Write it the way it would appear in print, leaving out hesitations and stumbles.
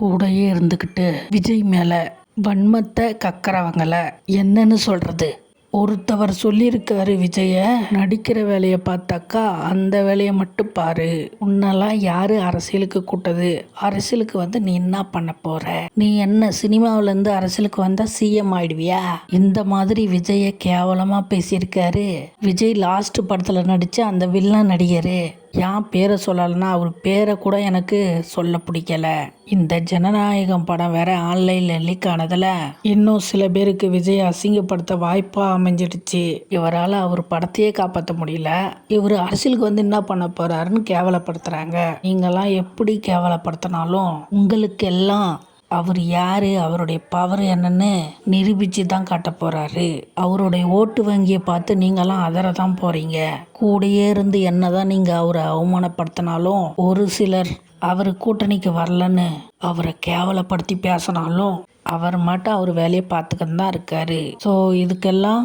கூடயே இருந்துக்கிட்டு விஜய் மேலே வன்மத்தை கக்கறவங்கள என்னன்னு சொல்கிறது? ஒருத்தவர் சொல்லியிருக்காரு, விஜய நடிக்கிற வேலையை பார்த்தாக்கா அந்த வேலையை மட்டும் பாரு. உன்னெல்லாம் யாரு அரசியலுக்கு கூட்டது? அரசியலுக்கு வந்து நீ என்ன பண்ண போற? நீ என்ன சினிமாவிலேருந்து அரசியலுக்கு வந்தால் சிஎம் ஆயிடுவியா? இந்த மாதிரி விஜயை கேவலமாக பேசியிருக்காரு. விஜய் லாஸ்ட் படத்தில் நடித்த அந்த வில்லன் நடிகர் ஏன் பேரை சொல்லலைன்னா அவர் பேரை கூட எனக்கு சொல்ல பிடிக்கல. இந்த ஜனநாயகம் படம் வேற ஆன்லைனில் லீக் ஆனதில் இன்னும் சில பேருக்கு விஜய் அசிங்கப்படுத்த வாய்ப்பாக அமைஞ்சிடுச்சு. இவரால் அவர் படத்தையே காப்பாற்ற முடியல. இவர் அரசியலுக்கு வந்து என்ன பண்ண போறாருன்னு கேவலப்படுத்துகிறாங்க. நீங்களாம் எப்படி கேவலப்படுத்தினாலும் உங்களுக்கெல்லாம் அவர் யார், அவருடைய பவர் என்னன்னு நிரூபித்து தான் காட்ட போகிறாரு. அவருடைய ஓட்டு வங்கியை பார்த்து நீங்களாம் அதர தான் போகிறீங்க. கூடயே இருந்து என்ன தான் நீங்கள் அவரை அவமானப்படுத்தினாலும், ஒரு சிலர் அவர் கூட்டணிக்கு வரலன்னு அவரை கேவலப்படுத்தி பேசினாலும் அவர் மட்டும் அவர் வேலையை பார்த்துக்கிட்டு தான் இருக்காரு. ஸோ இதுக்கெல்லாம்